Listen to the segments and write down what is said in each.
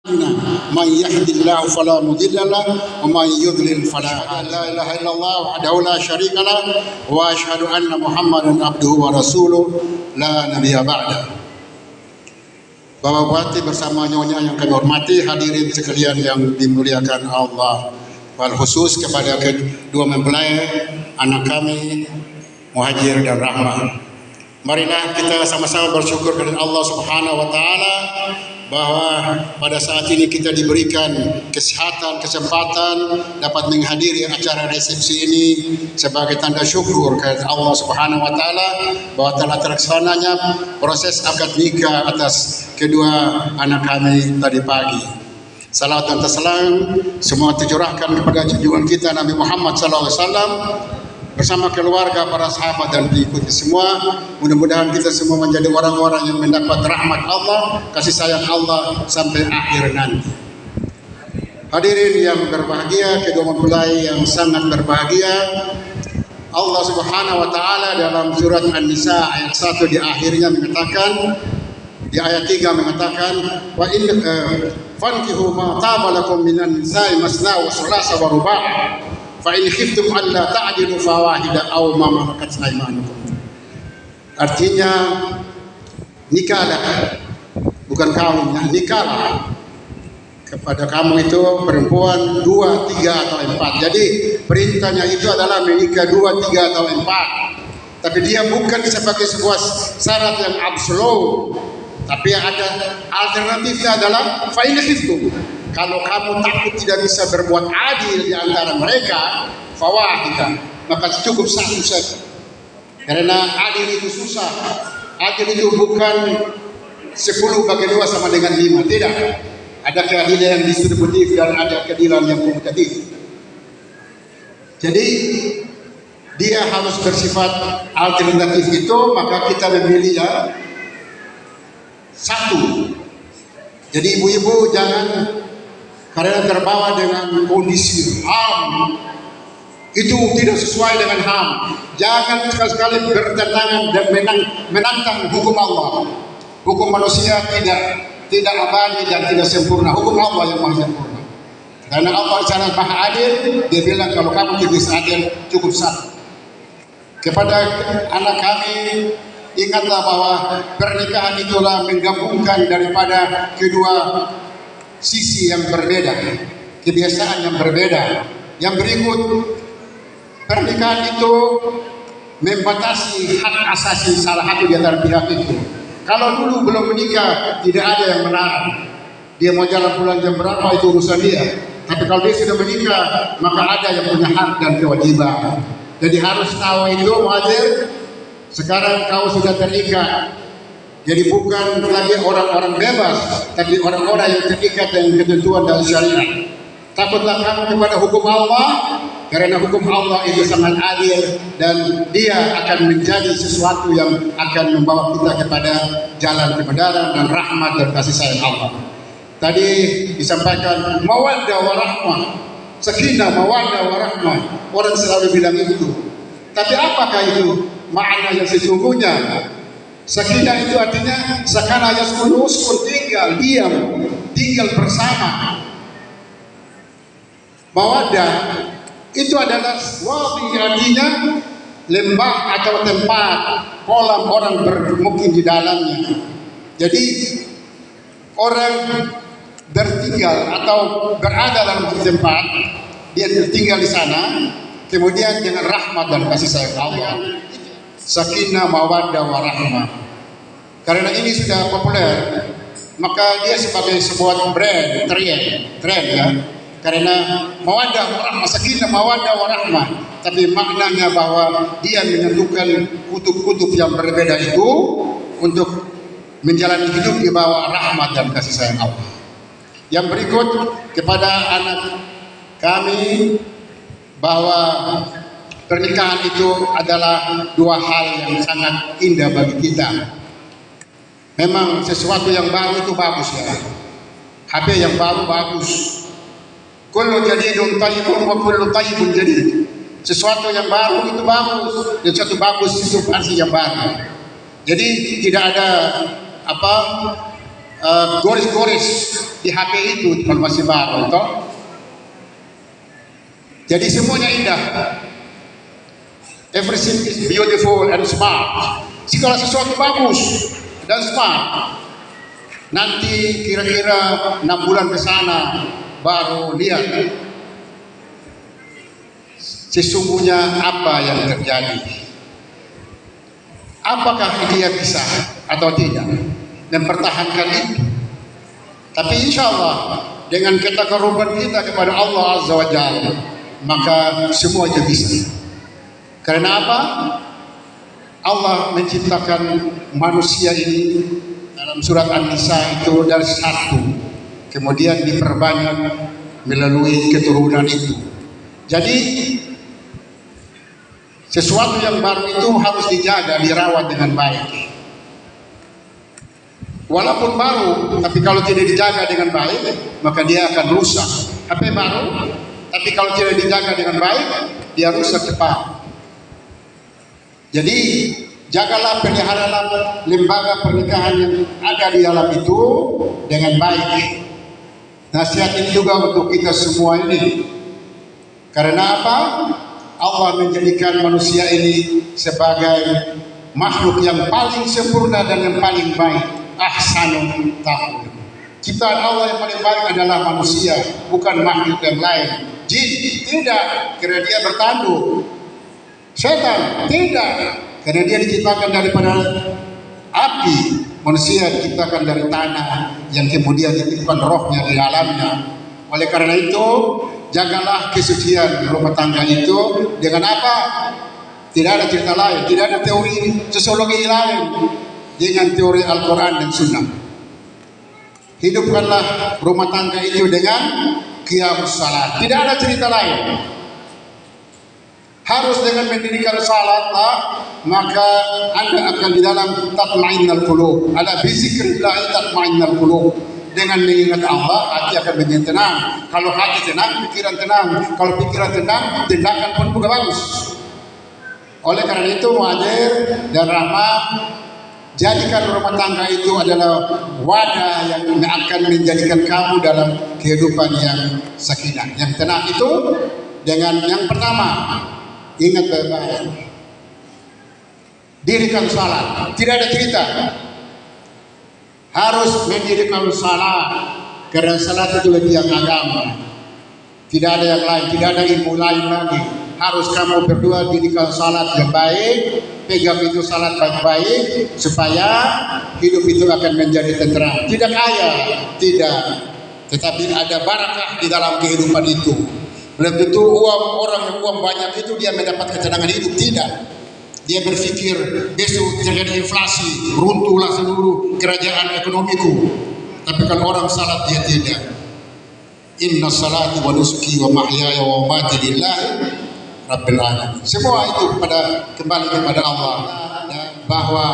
من يهد الله فلا مضل له ومن يضلل فلا هادي لا اله الا الله وحده لا شريك له واشهد ان محمدا عبده ورسوله لا نبي بعده. Bapak Bupati bersama Nyonya yang kami hormati, hadirin sekalian yang dimuliakan Allah, wal khusus kepada kedua mempelai anak kami Muhajir dan Rahma. Marilah kita sama-sama bersyukur kepada Allah Subhanahu wa taala bahwa pada saat ini kita diberikan kesehatan, kesempatan dapat menghadiri acara resepsi ini sebagai tanda syukur kepada Allah Subhanahu wa taala bahwa telah terlaksananya proses akad nikah atas kedua anak kami tadi pagi. Salawat dan salam semua tercurahkan kepada junjungan kita Nabi Muhammad sallallahu alaihi wasallam bersama keluarga, para sahabat dan pengikut semua. Mudah-mudahan kita semua menjadi orang-orang yang mendapat rahmat Allah, kasih sayang Allah sampai akhir nanti. Hadirin yang berbahagia, kedua mempelai yang sangat berbahagia, Allah Subhanahu wa taala dalam surat An-Nisa ayat 1 di akhirnya mengatakan, di ayat 3 mengatakan, wa in fankihu ma taba lakum minan nisa'i masna wa sulasa wa ruba'. Fa in khiftum alla ta'dilu fawahida aw ma malakat aymanukum. Artinya nikahlah, bukan kawin, nikahlah kepada kamu itu perempuan 2, 3 atau 4. Jadi perintahnya itu adalah menikah 2, 3 atau 4. Tapi dia bukan sebagai sebuah syarat yang absolut. Tapi yang ada alternatifnya adalah fa in khiftum. Kalau kamu takut tidak bisa berbuat adil di antara mereka, fawahidah, maka cukup satu saja. Karena adil itu susah. Adil itu bukan 10 bagi 2 sama dengan 5, tidak. Ada keadilan yang distributif dan ada keadilan yang kumulatif. Jadi dia harus bersifat alternatif itu, maka kita memilih ya satu. Jadi ibu-ibu jangan karena terbawa dengan kondisi HAM, itu tidak sesuai dengan HAM. Jangan sekali-sekali bertentangan dan menantang hukum Allah. Hukum manusia tidak abadi dan tidak sempurna. Hukum Allah yang maha sempurna. Karena Allah sangat maha adil. Dia bilang kalau kamu tidak bisa adil, cukup satu. Kepada anak kami, ingatlah bahwa pernikahan itulah menggabungkan daripada kedua sisi yang berbeda, kebiasaan yang berbeda. Yang berikut, pernikahan itu membatasi hak asasi salah satu di antara pihak itu. Kalau dulu belum menikah, tidak ada yang melarang. Dia mau jalan pulang jam berapa itu urusan dia. Tapi kalau dia sudah menikah, maka ada yang punya hak dan kewajiban. Jadi harus tahu itu, Muhajir. Sekarang kau sudah terikat. Jadi bukan lagi orang-orang bebas, tapi orang-orang yang terikat dengan ketentuan dan syariat. Takutlah kamu kepada hukum Allah, karena hukum Allah itu sangat adil dan dia akan menjadi sesuatu yang akan membawa kita kepada jalan kebenaran dan rahmat dan kasih sayang Allah. Tadi disampaikan mawaddah warahmah, sakinah, mawaddah warahmah. Orang selalu bilang itu. Tapi apakah itu makna yang sesungguhnya? Sakinah itu artinya sakana yaskunu, uskun, tinggal, diam, tinggal bersama. Mawaddah itu adalah wadi, artinya lembah atau tempat kolam orang bermukim di dalamnya. Jadi orang bertinggal atau berada dalam tempat, dia tinggal di sana, kemudian dengan rahmat dan kasih sayang Allah. Sakinah, mawaddah, warahmah. Karena ini sudah populer, maka dia sebagai sebuah brand, tren ya. Karena mawaddah, warahmah, sakinah, mawaddah, warahmah. Tapi maknanya bahwa dia menentukan kutub-kutub yang berbeda itu untuk menjalani hidup di bawah rahmat dan kasih sayang Allah. Yang berikut kepada anak kami bahwa pernikahan itu adalah dua hal yang sangat indah bagi kita. Memang sesuatu yang baru itu bagus ya. HP yang baru bagus. Kullu jadidun thayyibun wa kullu thayyibun jadid. Sesuatu yang baru itu bagus, dan sesuatu bagus itu pasti yang baru. Jadi tidak ada goris-goris di HP itu kalau masih baru, toh. Jadi semuanya indah. Everything is beautiful and smart. Segala sesuatu bagus dan smart. Nanti kira-kira 6 bulan ke sana baru lihat sesungguhnya apa yang terjadi. Apakah dia bisa atau tidak mempertahankan itu? Tapi insya Allah dengan ketakaruban kita kepada Allah Azza wa Jalla, maka semua itu bisa. Karena apa? Allah menciptakan manusia ini dalam surat An-Nisa itu dari 1, kemudian diperbanyak melalui keturunan itu. Jadi sesuatu yang baru itu harus dijaga, dirawat dengan baik. Walaupun baru, tapi kalau tidak dijaga dengan baik, maka dia akan rusak. HP baru, tapi kalau tidak dijaga dengan baik, dia rusak cepat. Jadi jagalah, peliharalah lembaga pernikahan yang ada di dalam itu dengan baik. Nasihat ini juga untuk kita semua ini. Karena apa? Allah menjadikan manusia ini sebagai makhluk yang paling sempurna dan yang paling baik. Ahsanul taqwim. Ciptaan Allah yang paling baik adalah manusia, bukan makhluk yang lain. Jin tidak, karena dia bertanduk. Setan tidak, karena dia diciptakan daripada api. Manusia diciptakan dari tanah yang kemudian dititipkan rohnya di dalamnya. Oleh karena itu, jagalah kesucian rumah tangga itu dengan apa? Tidak ada cerita lain, tidak ada teori sosiologi lain, dengan teori Al-Quran dan Sunnah. Hidupkanlah rumah tangga itu dengan qiyamus salat. Tidak ada cerita lain. Harus dengan mendirikan salat, maka Anda akan di dalam tatmainnul qulub. Ada bizikrillah tatmainnul qulub. Dengan mengingat Allah, hati akan menjadi tenang. Kalau hati tenang, pikiran tenang. Kalau pikiran tenang, tindakan pun juga bagus. Oleh karena itu, Muhadir dan Rahma, jadikan rumah tangga itu adalah wadah yang akan menjadikan kamu dalam kehidupan yang sakinah, yang tenang itu dengan yang pertama, ingat baik-baik, dirikan salat. Tidak ada cerita, harus mendirikan salat, karena salat itu lebih yang agama. Tidak ada yang lain, tidak ada ilmu lain lagi. Harus kamu berdua dirikan salat yang baik, pegang itu salat baik-baik, supaya hidup itu akan menjadi tenteram. Tidak kaya, tidak, tetapi ada barakah di dalam kehidupan itu. Belum tentu orang yang uang banyak itu dia mendapat ketenangan hidup, tidak. Dia berpikir besok terjadi inflasi, runtuhlah seluruh kerajaan ekonomiku. Tapi kalau orang salat dia tidak. Inna salati wa nusuki wa mahyaya wa mamati lillahi rabbil alamin. Semua itu kembali kepada Allah. Bahwa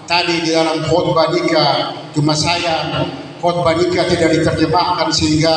tadi di dalam khutbah nikah, cuma saya khutbah nikah tidak diterjemahkan sehingga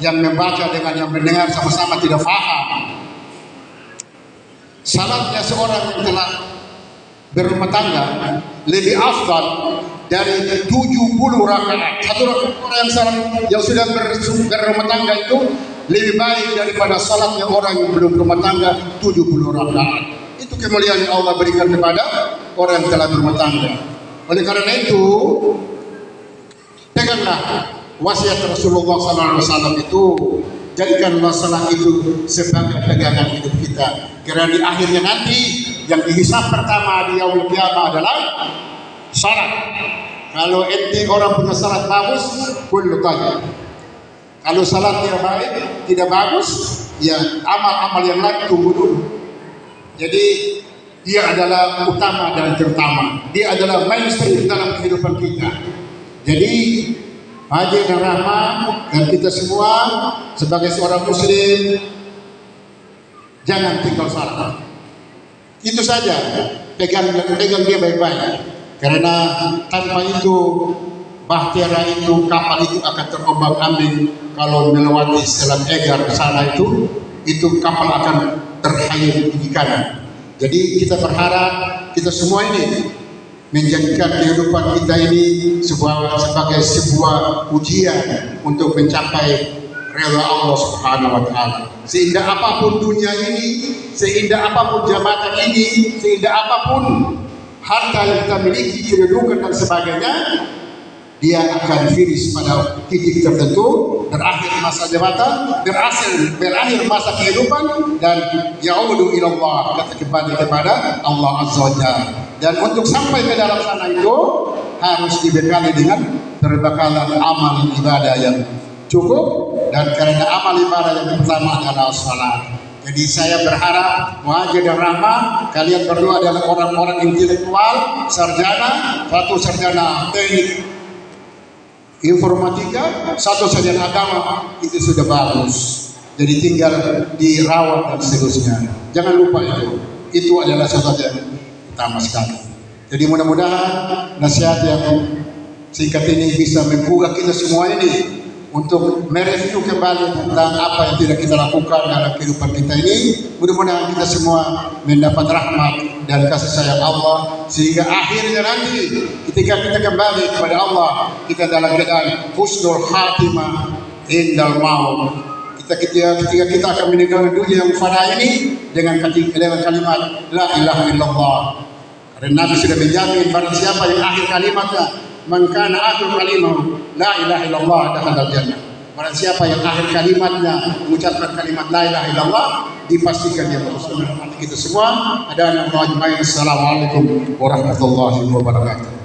yang membaca dengan yang mendengar sama-sama tidak faham. Salatnya seorang yang telah berumah tangga lebih afdal dari 70 rakaat. Satu orang yang sudah berumah tangga itu lebih baik daripada salatnya orang yang belum berumah tangga 70 rakaat. Itu kemuliaan yang Allah berikan kepada orang yang telah berumah tangga. Oleh karena itu, peganglah wasiat Rasulullah SAW itu. Jadikanlah salat itu sebagai pegangan hidup kita. Karena di akhirnya nanti yang dihisab pertama di yaumul qiyamah adalah salat. Kalau ente orang punya salat bagus, kullu tayyib. Kalau salatnya baik, tidak bagus, ya amal-amal yang lain tunggu dulu. Jadi dia adalah utama dan terutama. Dia adalah mainstream dalam kehidupan kita. Jadi Haji dan Rahma dan kita semua sebagai seorang muslim jangan tinggal salat. Itu saja, pegang dia baik-baik. Karena tanpa itu bahtera itu, kapal itu akan terombang-ambing. Kalau melewati Selat Egar ke sana itu kapal akan terhayal di kanan. Jadi kita berharap kita semua ini menjadikan kehidupan kita ini sebagai sebuah ujian untuk mencapai redha Allah Subhanahu wa taala. Seindah apapun dunia ini, seindah apapun jabatan ini, seindah apapun harta yang kita miliki, kedudukan dan sebagainya, dia akan finish pada titik tertentu, berakhir masa jabatan, berakhir masa kehidupan, dan ya'udu ilallah, kita kembali kepada Allah Azza wa Jalla. Dan untuk sampai ke dalam sana itu harus dibekali dengan perbekalan amal ibadah yang cukup, dan karena amal ibadah yang pertama adalah salat. Jadi saya berharap Muhajir dan Rahma, kalian berdua adalah orang-orang intelektual, sarjana, satu sarjana teknik informatika, satu sarjana agama, itu sudah bagus. Jadi tinggal dirawat dan seterusnya. Jangan lupa itu adalah sesuatu yang utama sekali. Jadi mudah-mudahan nasihat yang singkat ini bisa membuka kita semua ini untuk mereview kembali tentang apa yang tidak kita lakukan dalam kehidupan kita ini. Mudah-mudahan kita semua mendapat rahmat dan kasih sayang Allah, sehingga akhirnya nanti ketika kita kembali kepada Allah, kita dalam keadaan husnul khatimah indal maut. Ketika kita akan meninggalkan dunia yang fana ini dengan kalimat la ilaha illallah. Karena Nabi sudah menjamin barang siapa yang akhir kalimatnya man kana akhir kalimahu la ilaha illallah dakhala jannah. Barang siapa yang akhir kalimatnya mengucapkan kalimat la ilaha illallah, dipastikan dia masuk surga. Kita semua ada yang mau. Assalamualaikum warahmatullahi wabarakatuh.